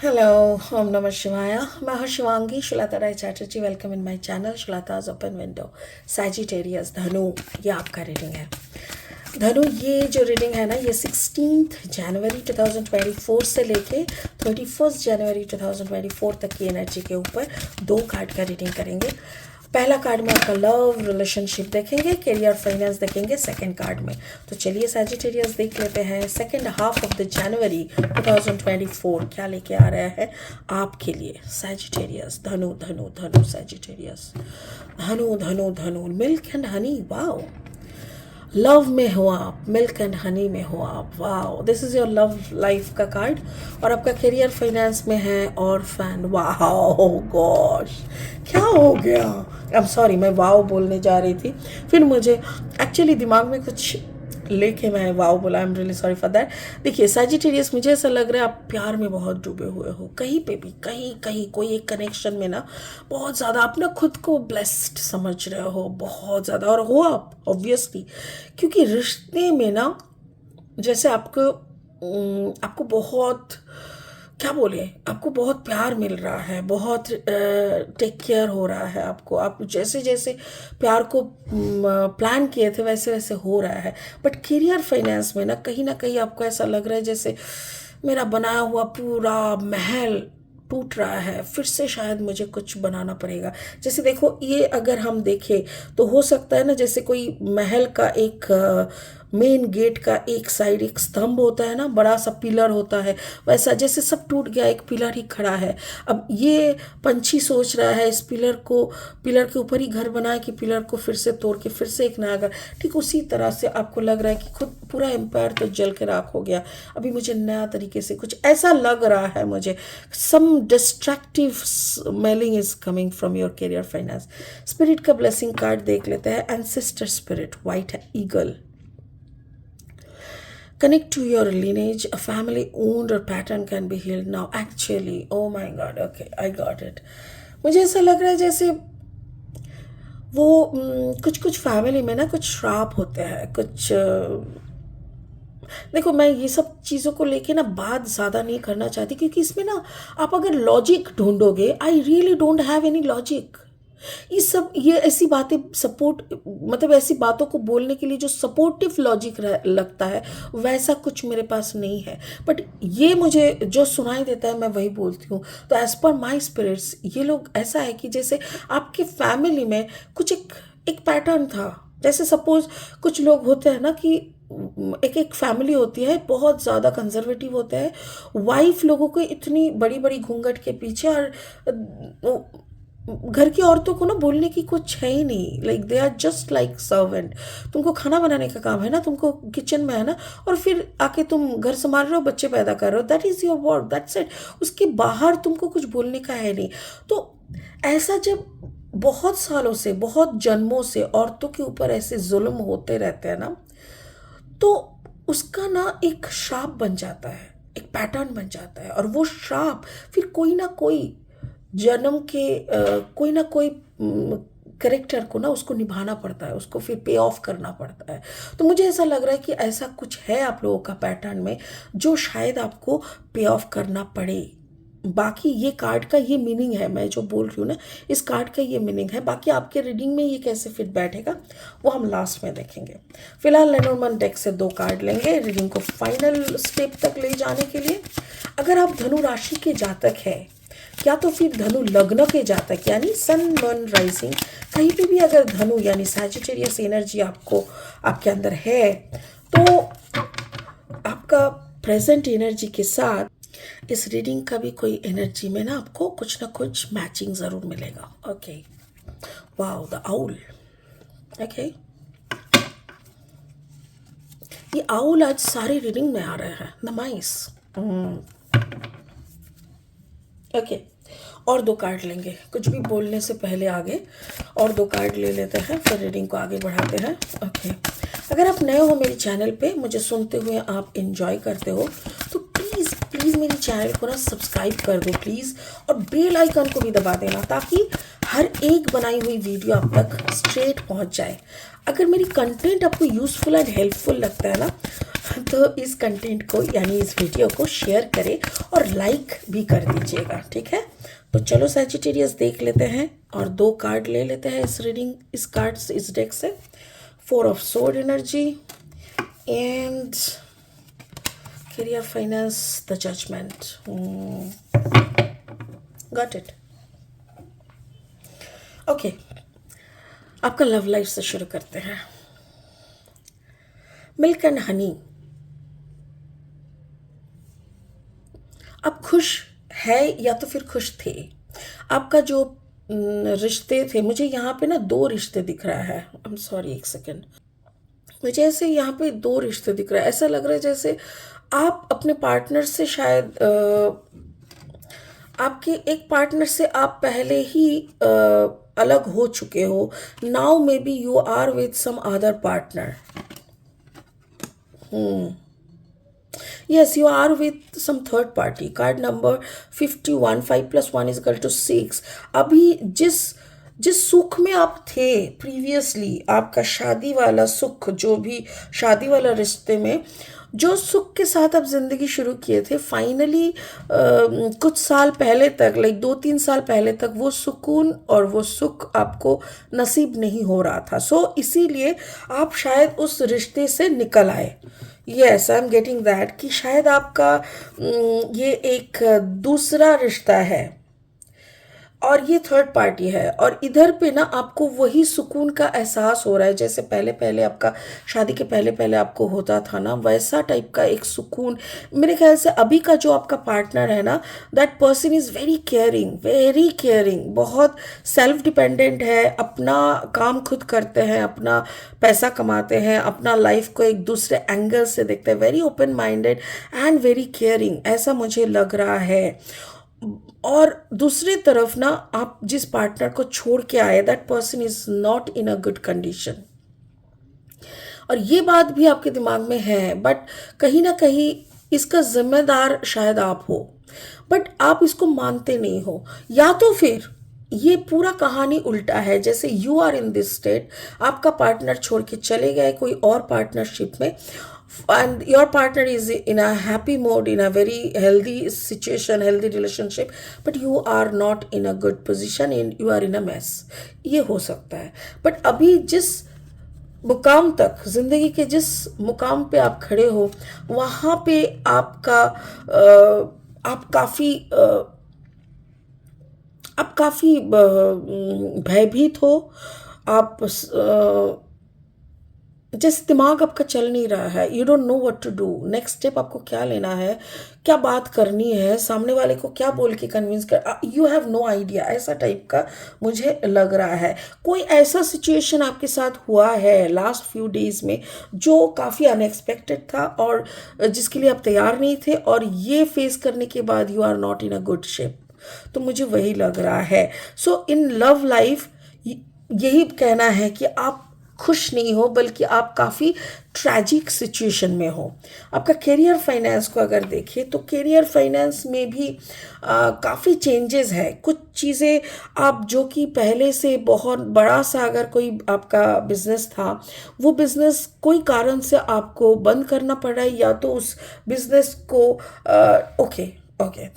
Hello, ओम नमः शिवाय। मैं हूँ Shivangi Shulata Rai Chatterjee. Welcome in my channel Shulata's open window. Sagittarius धनु, ये आपका रीडिंग है। धनु, ये जो रीडिंग है ना, ये 16 जनवरी 2024 से लेके 31 जनवरी 2024 तक की एनर्जी के ऊपर 2 कार्ड का रीडिंग करेंगे। पहला कार्ड में आपका लव रिलेशनशिप देखेंगे, करियर फाइनेंस देखेंगे सेकंड कार्ड में। तो चलिए सैजिटेरियस देख लेते हैं second half of the January 2024 क्या लेके आ रहा है आपके लिए। सैजिटेरियस धनु धनु धनु सैजिटेरियस धनु धनु धनु milk and honey. Wow, love में हो आप, मिल्क एंड हनी में हो आप। Wow, this is your love life का कार्ड। और आपका करियर फाइनेंस में है और फैन। वाओ गॉश, क्या हो गया? आई एम सॉरी, मैं वाओ बोलने जा रही थी, फिर मुझे एक्चुअली दिमाग में कुछ लेके मैं वाओ बोला। I am really sorry for that. देखिए सैजिटेरियस, मुझे ऐसा लग रहा है आप प्यार में बहुत डूबे हुए हो। कहीं पे भी, कहीं कहीं कोई एक कनेक्शन में ना बहुत ज़्यादा आप ना खुद को ब्लेस्ड समझ रहे हो, बहुत ज़्यादा। और हो आप ऑब्वियसली, क्योंकि रिश्ते में ना जैसे आपको बहुत, क्या बोले, आपको बहुत प्यार मिल रहा है, बहुत टेक केयर हो रहा है आपको। आप जैसे जैसे प्यार को प्लान किए थे वैसे वैसे हो रहा है। बट करियर फाइनेंस में ना कहीं आपको ऐसा लग रहा है जैसे मेरा बनाया हुआ पूरा महल टूट रहा है, फिर से शायद मुझे कुछ बनाना पड़ेगा। जैसे देखो, ये अगर हम देखें तो हो सकता है ना, जैसे कोई महल का एक मेन गेट का एक साइड एक स्तंभ होता है ना, बड़ा सा पिलर होता है, वैसा जैसे सब टूट गया, एक पिलर ही खड़ा है। अब ये पंछी सोच रहा है इस पिलर के ऊपर ही घर बनाए कि पिलर को फिर से तोड़ के फिर से एक नया घर। ठीक उसी तरह से आपको लग रहा है कि खुद पूरा एम्पायर तो जल के राख हो गया, अभी मुझे नया तरीके से कुछ ऐसा लग रहा है मुझे। Some destructive smelling is coming from your career finance. Spirit का ब्लेसिंग कार्ड देख लेते हैं। Ancestor spirit, white eagle. Connect to your lineage. A family wound or pattern can be healed now. Actually, oh my God, okay, I got it. मुझे ऐसा लग रहा है जैसे वो कुछ कुछ फैमिली में ना कुछ श्राप होते हैं, कुछ देखो, मैं ये सब चीज़ों को लेके ना बात ज़्यादा नहीं करना चाहती, क्योंकि इसमें ना आप अगर लॉजिक ढूंढोगे, I really don't have any logic. ये ऐसी बातें सपोर्ट, मतलब ऐसी बातों को बोलने के लिए जो सपोर्टिव लॉजिक लगता है, वैसा कुछ मेरे पास नहीं है। बट ये मुझे जो सुनाई देता है मैं वही बोलती हूँ। तो एज पर माई स्पिरिट्स, ये लोग ऐसा है कि जैसे आपके फैमिली में कुछ एक पैटर्न था। जैसे सपोज कुछ लोग होते हैं ना कि एक फैमिली होती है, बहुत ज़्यादा कंजर्वेटिव होते हैं, वाइफ लोगों को इतनी बड़ी बड़ी घूंघट के पीछे, और घर की औरतों को ना बोलने की कुछ है ही नहीं। Like they are just like servant. तुमको खाना बनाने का काम है ना, तुमको किचन में है ना, और फिर आके तुम घर संभाल रहे हो, बच्चे पैदा कर रहे हो, that is your work, that's it. उसके बाहर तुमको कुछ बोलने का है नहीं। तो ऐसा जब बहुत सालों से, बहुत जन्मों से औरतों के ऊपर ऐसे जुल्म होते रहते हैं ना, तो उसका ना एक श्राप बन जाता है, एक पैटर्न बन जाता है। और वो श्राप फिर कोई ना कोई जन्म के कोई ना कोई करेक्टर को ना उसको निभाना पड़ता है, उसको फिर पे ऑफ करना पड़ता है। तो मुझे ऐसा लग रहा है कि ऐसा कुछ है आप लोगों का पैटर्न में, जो शायद आपको पे ऑफ करना पड़े। बाकी ये कार्ड का ये मीनिंग है, मैं जो बोल रही हूँ ना, इस कार्ड का ये मीनिंग है। बाकी आपके रीडिंग में ये कैसे फिट बैठेगा वो हम लास्ट में देखेंगे। फिलहाल लेनोर्मन डेक से 2 कार्ड लेंगे रीडिंग को फाइनल स्टेप तक ले जाने के लिए। अगर आप धनु राशि के जातक है, क्या तो फिर धनु लग्न के जातक यानी सन मून राइजिंग, कहीं पे भी अगर धनु यानी सैजिटेरियस एनर्जी आपके अंदर है, तो आपका प्रेजेंट एनर्जी के साथ इस रीडिंग का भी कोई एनर्जी में ना आपको कुछ ना कुछ मैचिंग जरूर मिलेगा। Okay, wow, the owl. Okay, ये आउल आज सारी रीडिंग में आ रहे हैं, द माइस। ओके, और 2 कार्ड लेंगे, कुछ भी बोलने से पहले आगे और 2 कार्ड ले लेते हैं, फिर रीडिंग को आगे बढ़ाते हैं। ओके, अगर आप नए हो मेरे चैनल पे, मुझे सुनते हुए आप एंजॉय करते हो, तो प्लीज़ प्लीज़ मेरे चैनल को ना सब्सक्राइब कर दो प्लीज़, और बेल आइकन को भी दबा देना, ताकि हर एक बनाई हुई वीडियो आप तक स्ट्रेट पहुंच जाए। अगर मेरी कंटेंट आपको यूज़फुल एंड हेल्पफुल लगता है ना, तो इस कंटेंट को यानी इस वीडियो को शेयर करें और लाइक भी कर दीजिएगा, ठीक है। तो चलो सैजिटेरियस देख लेते हैं और 2 कार्ड ले लेते हैं इस कार्ड्स इस डेक से। 4 of sword energy and career, finance, the judgment. Got it. Okay. आपका लव लाइफ से शुरू करते हैं। Milk and honey. आप खुश है या तो फिर खुश थे। आपका जो रिश्ते थे, मुझे यहाँ पे ना 2 रिश्ते दिख रहा है। आई एम सॉरी, एक सेकेंड। मुझे ऐसे यहाँ पे 2 रिश्ते दिख रहा है। ऐसा लग रहा है जैसे आप अपने पार्टनर से शायद आपके एक पार्टनर से आप पहले ही अलग हो चुके हो। Now maybe you are with some other partner. Yes, you are with some third party. Card number 51, 5 + 1 is equal to 6. अभी जिस सुख में आप थे प्रीवियसली, आपका शादी वाला सुख, जो भी शादी वाला रिश्ते में जो सुख के साथ आप जिंदगी शुरू किए थे, फाइनली कुछ साल पहले तक, लाइक 2-3 साल पहले तक वो सुकून और वो सुख आपको नसीब नहीं हो रहा था। सो इसीलिए आप शायद उस रिश्ते से निकल आए। Yes, I am getting that कि शायद आपका ये एक दूसरा रिश्ता है और ये थर्ड पार्टी है, और इधर पे ना आपको वही सुकून का एहसास हो रहा है जैसे पहले पहले आपका शादी के पहले पहले आपको होता था ना, वैसा टाइप का एक सुकून। मेरे ख्याल से अभी का जो आपका पार्टनर है ना, that person is very caring, बहुत सेल्फ डिपेंडेंट है, अपना काम खुद करते हैं, अपना पैसा कमाते हैं, अपना लाइफ को एक दूसरे एंगल से देखते हैं, very open minded and very caring, ऐसा मुझे लग रहा है। और दूसरी तरफ ना, आप जिस पार्टनर को छोड़ के आए, that person is not in a good condition, और ये बात भी आपके दिमाग में है, बट कहीं ना कहीं इसका जिम्मेदार शायद आप हो, बट आप इसको मानते नहीं हो। या तो फिर ये पूरा कहानी उल्टा है, जैसे you are in this state, आपका पार्टनर छोड़ के चले गए कोई और पार्टनरशिप में, and your partner is in a happy mode, in a very healthy situation, healthy relationship, but you are not in a good position and you are in a mess. ये हो सकता है। बट अभी जिस मुकाम तक, जिंदगी के जिस मुकाम पे आप खड़े हो, वहाँ पे आपका आप काफ़ी भयभीत हो। आप जैसे दिमाग आपका चल नहीं रहा है, you don't know what to do, next step आपको क्या लेना है, क्या बात करनी है, सामने वाले को क्या बोल के कन्विंस कर, यू हैव नो आइडिया, ऐसा टाइप का मुझे लग रहा है। कोई ऐसा सिचुएशन आपके साथ हुआ है लास्ट फ्यू डेज में जो काफ़ी अनएक्सपेक्टेड था और जिसके लिए आप तैयार नहीं थे, और ये फेस करने के बाद you are not in a good shape. तो मुझे वही लग रहा है। सो इन लव लाइफ यही कहना है कि आप खुश नहीं हो, बल्कि आप काफ़ी ट्रैजिक सिचुएशन में हो। आपका करियर फाइनेंस को अगर देखें तो करियर फाइनेंस में भी काफ़ी चेंजेस है। कुछ चीज़ें आप जो कि पहले से बहुत बड़ा सा अगर कोई आपका बिजनेस था, वो बिजनेस कोई कारण से आपको बंद करना पड़ा है, या तो उस बिजनेस को ओके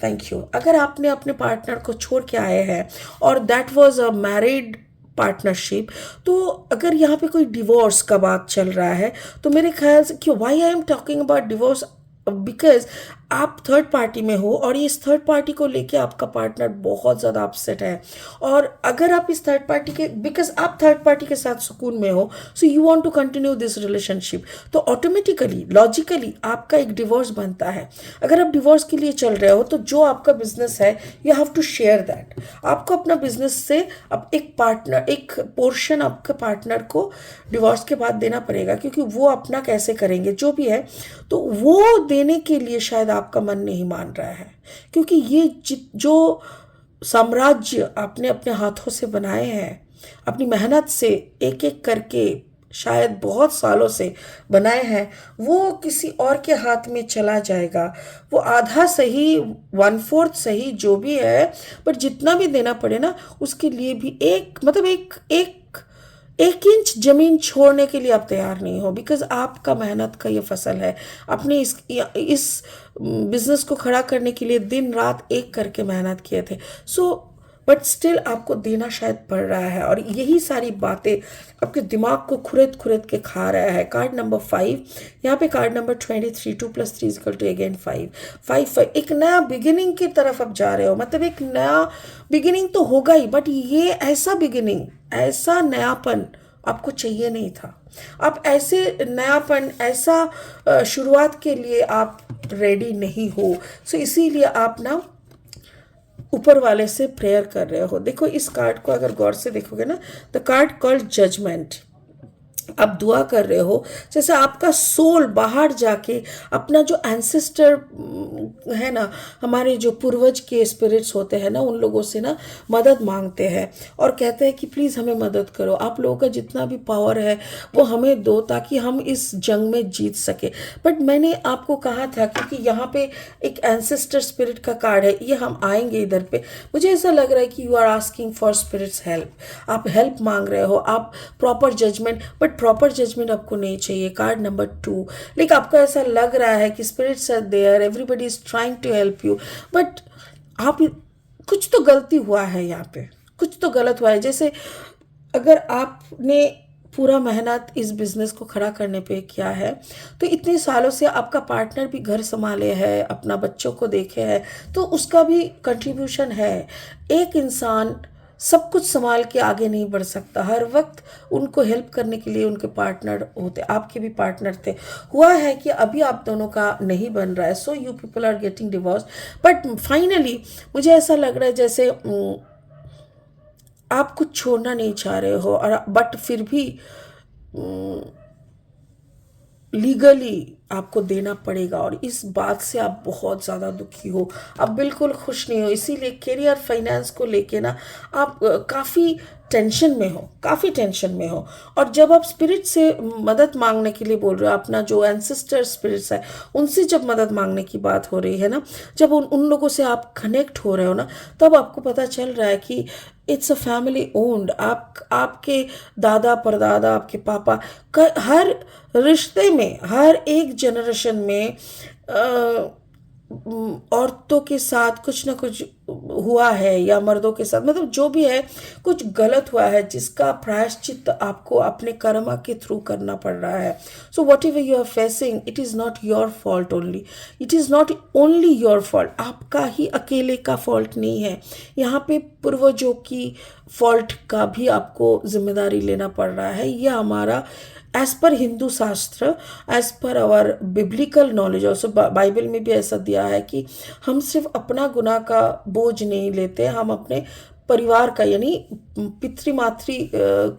थैंक यू, अगर आपने अपने पार्टनर को छोड़ के आए हैं और that was a married partnership, तो अगर यहाँ पे कोई डिवोर्स का बात चल रहा है, तो मेरे ख्याल से क्यों why I am talking about divorce, because आप थर्ड पार्टी में हो और इस थर्ड पार्टी को लेके आपका पार्टनर बहुत ज़्यादा अपसेट है, और अगर आप इस थर्ड पार्टी के, बिकॉज आप थर्ड पार्टी के साथ सुकून में हो, so you want to continue this relationship, तो ऑटोमेटिकली लॉजिकली आपका एक डिवोर्स बनता है। अगर आप डिवोर्स के लिए चल रहे हो, तो जो आपका बिजनेस है, you have to share that. आपको अपना बिजनेस से अब एक पोर्शन आपके पार्टनर को डिवोर्स के बाद देना पड़ेगा, क्योंकि वो अपना कैसे करेंगे जो भी है, तो वो देने के लिए शायद आपका मन नहीं मान रहा है, क्योंकि ये जो साम्राज्य आपने अपने हाथों से बनाए हैं, अपनी मेहनत से एक एक करके शायद बहुत सालों से बनाए हैं, वो किसी और के हाथ में चला जाएगा। वो आधा सही, 1/4 सही, जो भी है, पर जितना भी देना पड़े ना, उसके लिए भी एक 1 इंच ज़मीन छोड़ने के लिए आप तैयार नहीं हो, बिकॉज़ आपका मेहनत का ये फसल है। आपने इस बिज़नेस को खड़ा करने के लिए दिन रात एक करके मेहनत किए थे। सो बट स्टिल आपको देना शायद पड़ रहा है, और यही सारी बातें आपके दिमाग को खुरेद खुरेद के खा रहा है। कार्ड नंबर 5, यहाँ पे कार्ड नंबर 23, 2 + 3 = अगेन 5, 5 एक नया बिगिनिंग की तरफ आप जा रहे हो। मतलब एक नया बिगिनिंग तो होगा ही, बट ये ऐसा बिगिनिंग, ऐसा नयापन आपको चाहिए नहीं था। आप ऐसे नयापन, ऐसा शुरुआत के लिए आप रेडी नहीं हो। सो इसीलिए आप ना ऊपर वाले से प्रेयर कर रहे हो। देखो इस कार्ड को अगर गौर से देखोगे ना, द कार्ड कॉल्ड जजमेंट। आप दुआ कर रहे हो जैसे आपका सोल बाहर जाके अपना जो एंसेस्टर है ना, हमारे जो पूर्वज के स्पिरिट्स होते हैं ना, उन लोगों से ना मदद मांगते हैं और कहते हैं कि प्लीज़ हमें मदद करो। आप लोगों का जितना भी पावर है वो हमें दो, ताकि हम इस जंग में जीत सके। बट मैंने आपको कहा था, क्योंकि यहाँ पे एक एंसेस्टर स्पिरिट का कार्ड है, ये हम आएंगे इधर पे। मुझे ऐसा लग रहा है कि you are asking for spirits help. आप हेल्प मांग रहे हो, आप proper judgement, but proper judgement आपको नहीं चाहिए। कार्ड नंबर 2, लाइक आपको ऐसा लग रहा है कि spirits are there, everybody is trying to help you, but आप कुछ तो गलती हुआ है यहाँ पे, कुछ तो गलत हुआ है। जैसे अगर आपने पूरा मेहनत इस बिज़नेस को खड़ा करने पे किया है, तो इतने सालों से आपका पार्टनर भी घर संभाले है, अपना बच्चों को देखे है, तो उसका भी कंट्रीब्यूशन है। एक इंसान सब कुछ संभाल के आगे नहीं बढ़ सकता। हर वक्त उनको हेल्प करने के लिए उनके पार्टनर होते, आपके भी पार्टनर थे। हुआ है कि अभी आप दोनों का नहीं बन रहा है, so you people are getting divorce. But finally मुझे ऐसा लग रहा है जैसे आप कुछ छोड़ना नहीं चाह रहे हो, और बट फिर भी लीगली आपको देना पड़ेगा, और इस बात से आप बहुत ज़्यादा दुखी हो, आप बिल्कुल खुश नहीं हो। इसीलिए करियर फाइनेंस को लेके ना आप काफ़ी टेंशन में हो, काफ़ी टेंशन में हो। और जब आप स्पिरिट से मदद मांगने के लिए बोल रहे हो, अपना जो एंसेस्टर स्पिरिट्स है उनसे जब मदद मांगने की बात हो रही है ना, जब उन लोगों से आप कनेक्ट हो रहे हो ना, तब आपको पता चल रहा है कि इट्स अ फैमिली ओन्ड। आपके दादा परदादा, आपके पापा का हर रिश्ते में, हर एक जनरेशन में औरतों के साथ कुछ ना कुछ हुआ है, या मर्दों के साथ, मतलब जो भी है कुछ गलत हुआ है, जिसका प्रायश्चित आपको अपने कर्मा के थ्रू करना पड़ रहा है। So whatever you are facing, it is not your fault only, it is not only your fault. आपका ही अकेले का फॉल्ट नहीं है, यहाँ पे पूर्वजों की फॉल्ट का भी आपको जिम्मेदारी लेना पड़ रहा है। यह हमारा एज पर हिंदू शास्त्र, as per our biblical knowledge also, Bible में भी ऐसा दिया है कि हम सिर्फ अपना गुनाह का बोझ नहीं लेते, हम अपने परिवार का, यानी पितृमातृ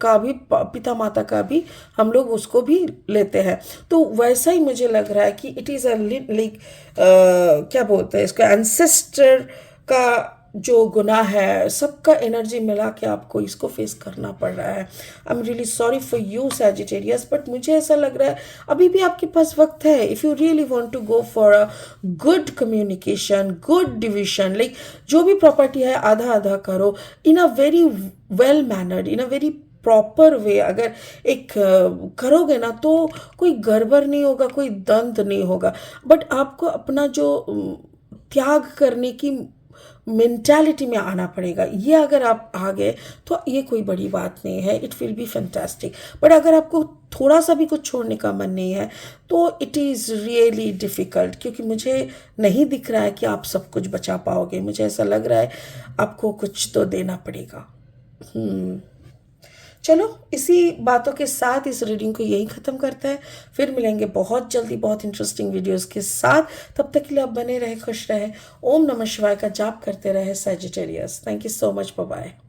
का भी, पिता माता का भी हम लोग उसको भी लेते हैं। तो वैसा ही मुझे लग रहा है कि इट इज़ अ लाइक क्या बोलते हैं इसको, एंसेस्टर का जो गुनाह है, सबका एनर्जी मिला के आपको इसको फेस करना पड़ रहा है। I am really sorry for you Sagittarius, but मुझे ऐसा लग रहा है अभी भी आपके पास वक्त है। If you really want to go for a good communication, good division, like जो भी प्रॉपर्टी है आधा आधा करो, in a very well mannered, in a very proper way. अगर एक करोगे ना तो कोई गड़बड़ नहीं होगा, कोई दंड नहीं होगा। बट आपको अपना जो त्याग करने की मेंटालिटी में आना पड़ेगा। ये अगर आप आ गए तो ये कोई बड़ी बात नहीं है, it will be fantastic. But अगर आपको थोड़ा सा भी कुछ छोड़ने का मन नहीं है तो इट इज़ रियली डिफ़िकल्ट, क्योंकि मुझे नहीं दिख रहा है कि आप सब कुछ बचा पाओगे। मुझे ऐसा लग रहा है आपको कुछ तो देना पड़ेगा। चलो इसी बातों के साथ इस रीडिंग को यही ख़त्म करते हैं। फिर मिलेंगे बहुत जल्दी बहुत इंटरेस्टिंग वीडियोस के साथ। तब तक के लिए आप बने रहे, खुश रहे, ओम नमः शिवाय का जाप करते रहे Sagittarius. Thank you so much, bye bye.